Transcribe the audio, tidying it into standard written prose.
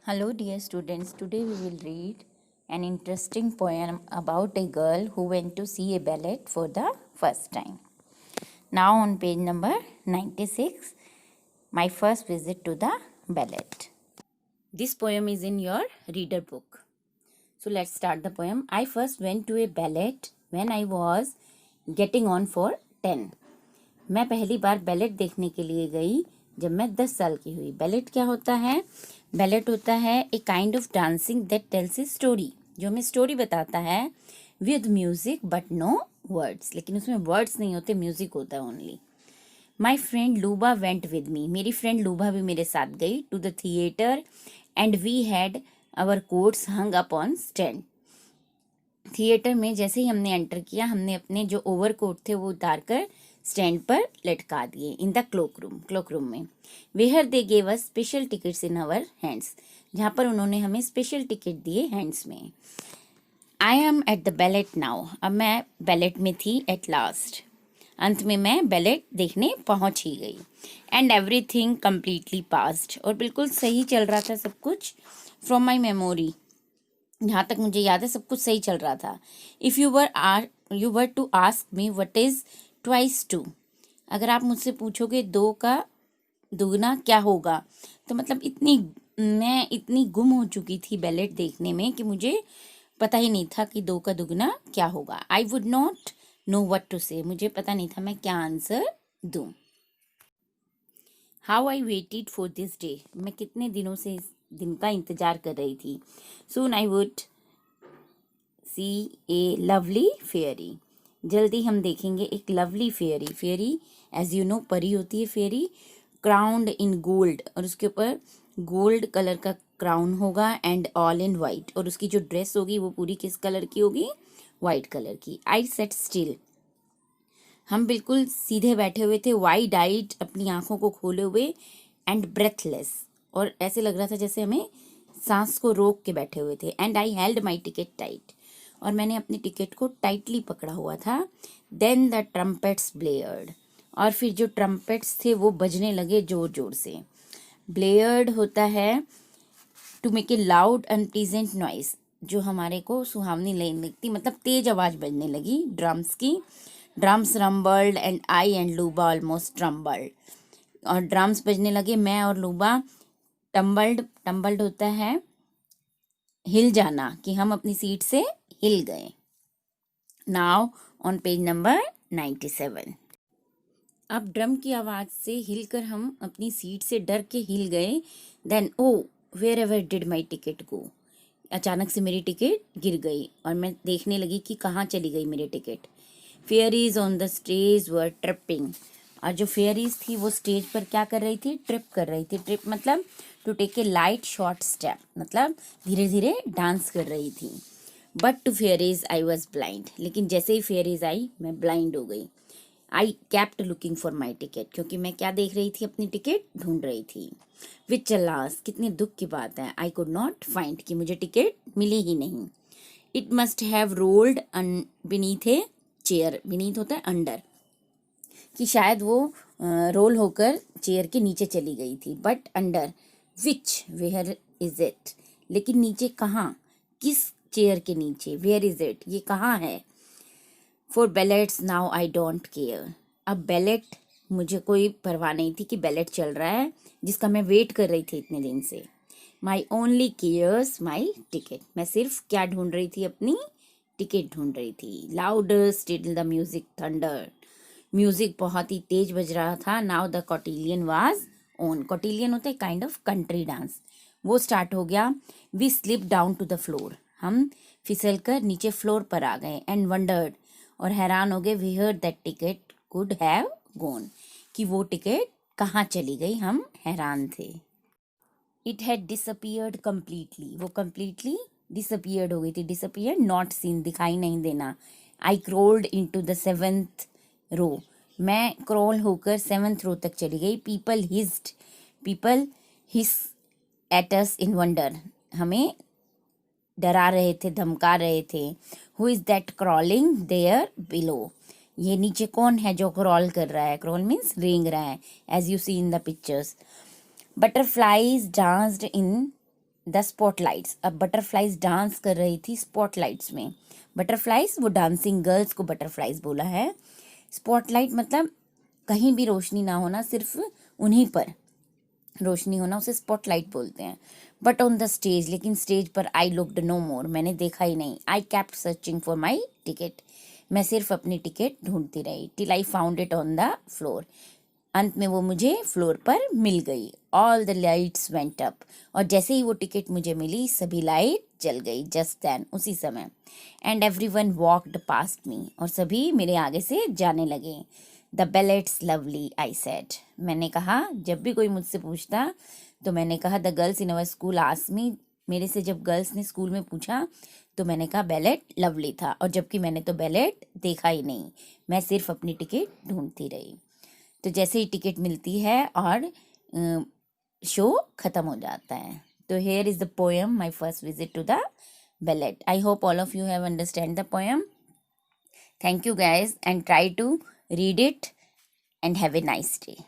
Hello, dear students. Today we will read an interesting poem about a girl who went to see a ballet for the first time. Now, on page number 96, my first visit to the ballet. This poem is in your reader book. So, let's start the poem. I first went to a ballet when I was getting on for 10. मैं पहली बार ballot देखने के लिए गई जब मैं 10 साल की हुई. बैलेट क्या होता है? बैलेट होता है a kind of dancing that tells a story, जो हमें स्टोरी बताता है with music but no words. लेकिन उसमें वर्ड्स नहीं होते, म्यूजिक होता है only. My friend Luba went with me. मेरी फ्रेंड लूबा भी मेरे साथ गई to the theatre and we had our coats hung up on stand. Theatre में जैसे ही हमने एंटर किया, हमने अपने जो ओवर कोट थे वो उतार कर स्टैंड पर लटका दिए. इन द क्लोक रूम में. Where they gave us special tickets in our hands. जहाँ पर उन्होंने हमें स्पेशल टिकट दिए हैंड्स में. I am at the ballet now. अब मैं बैलेट में थी एट लास्ट. अंत में मैं बैलेट देखने पहुंच ही गई. And everything completely passed. और बिल्कुल सही चल रहा था सब कुछ. फ्रॉम माई मेमोरी, जहाँ तक मुझे याद है सब कुछ सही चल रहा था. If you were to ask me what is twice two. अगर आप मुझसे पूछोगे 2 का दुगना क्या होगा, तो मतलब मैं इतनी गुम हो चुकी थी बैलेट देखने में कि मुझे पता ही नहीं था कि 2 का दुगना क्या होगा. I would not know what to say. मुझे पता नहीं था मैं क्या आंसर दूं. How I waited for this day. मैं कितने दिनों से इस दिन का इंतजार कर रही थी. Soon I would see a lovely fairy. जल्दी हम देखेंगे एक lovely fairy. Fairy as you know परी होती है. फेयरी क्राउंड इन गोल्ड, और उसके ऊपर गोल्ड कलर का क्राउन होगा. एंड ऑल इन वाइट, और उसकी जो ड्रेस होगी वो पूरी किस कलर की होगी? वाइट कलर की. आई सेट स्टिल. हम बिल्कुल सीधे बैठे हुए थे. वाइड आइड, अपनी आंखों को खोले हुए. एंड ब्रेथलेस, और ऐसे लग रहा था जैसे हमें सांस को रोक के बैठे हुए थे. And I held my ticket tight. और मैंने अपनी टिकट को टाइटली पकड़ा हुआ था. Then the trumpets blared. और फिर जो ट्रम्पेट्स थे वो बजने लगे जोर जोर से. ब्लेयर्ड होता है to make a loud unpleasant noise, जो हमारे को सुहावनी लगने लगती, मतलब तेज आवाज बजने लगी ड्रम्स की. Drums rumbled and I and Luba almost rumbled. और ड्रम्स बजने लगे, मैं और लूबा टम्बल्ड होता है हिल जाना, कि हम अपनी सीट से हिल गए. Now on page number 97. अब ड्रम की आवाज से हिलकर हम अपनी सीट से डर के हिल गए. Then O wherever did my ticket go. अचानक से मेरी टिकट गिर गई और मैं देखने लगी कि कहाँ चली गई मेरी ticket. Fairies on the stage were tripping. और जो फेयरीज थी वो स्टेज पर क्या कर रही थी? ट्रिप कर रही थी. ट्रिप मतलब to take a light short step, मतलब धीरे धीरे डांस कर रही थी. But to fairies I was blind. लेकिन जैसे ही फेयरीज आई मैं ब्लाइंड हो गई. I kept looking for my ticket. क्योंकि मैं क्या देख रही थी? अपनी टिकट ढूंढ रही थी. विच अलास, कितने दुख की बात है. आई कुड नॉट फाइंड, कि मुझे टिकट मिली ही नहीं. It must have rolled beneath a chair. Beneath होता है अंडर, कि शायद वो रोल होकर चेयर के नीचे चली गई थी. But under which, where is it. लेकिन नीचे कहाँ? किस चेयर के नीचे? वेयर इज इट, ये कहाँ है? For ballets now I don't care. अब बैलेट, मुझे कोई परवाह नहीं थी कि बैलेट चल रहा है जिसका मैं वेट कर रही थी इतने दिन से. My only cares my ticket. मैं सिर्फ क्या ढूंढ रही थी? अपनी टिकट ढूंढ रही थी. Louder still the music thunder. Music बहुत ही तेज बज रहा था. Now the cotillion was on. Cotillion होता है काइंड ऑफ कंट्री डांस. वो स्टार्ट हो गया. We slip down to the floor. हम फिसल कर नीचे फ्लोर पर आ गए. एंड वंडर्ड, और हैरान हो गए. We heard that ticket could have gone, कि वो टिकट कहाँ चली गई. हम हैरान थे. It had disappeared completely. वो कम्प्लीटली डिसअपियर्ड हो गई थी. डिसअपियर्ड नॉट सीन, दिखाई नहीं देना. I crawled into the 7th row. मैं क्रॉल होकर 7th रो तक चली गई. People hiss at us in wonder. हमें डरा रहे थे, धमका रहे थे. Who is that crawling there below. ये नीचे कौन है जो क्रॉल कर रहा है? क्रॉल मीन्स रेंग रहा है, as you see in the pictures. Butterflies danced in the spotlights. अब बटरफ्लाइज डांस कर रही थी स्पॉटलाइट्स में। बटरफ्लाइज, वो डांसिंग गर्ल्स को बटरफ्लाइज बोला है। स्पॉटलाइट मतलब कहीं भी रोशनी ना होना, सिर्फ उन्हीं पर रोशनी होना, उसे स्पॉटलाइट बोलते हैं। बट ऑन द स्टेज, लेकिन स्टेज पर आई लुक्ड नो मोर, मैंने देखा ही नहीं। I kept searching for my ticket, मैं सिर्फ अपनी टिकट ढूंढती रही। Till I found it on the floor, अंत में वो मुझे फ्लोर पर मिल गई। All the lights went up, और जैसे ही वो टिकट मुझे मिली सभी लाइट जल गई। जस्ट देन, उसी समय। And everyone walked past me, और सभी मेरे आगे से जाने लगे। The ballets lovely, I said, मैंने कहा, जब भी कोई मुझसे पूछता तो मैंने कहा the girls in our school asked me, मेरे से जब गर्ल्स ने स्कूल में पूछा तो मैंने कहा बैलेट लवली था, और जबकि मैंने तो बैलेट देखा ही नहीं, मैं सिर्फ अपनी टिकट ढूंढती रही। तो जैसे ही टिकट मिलती है और शो खत्म हो जाता है। तो here is the poem my first visit to the ballet. I hope all of you have understand the poem. Thank you guys, and try to read it and have a nice day.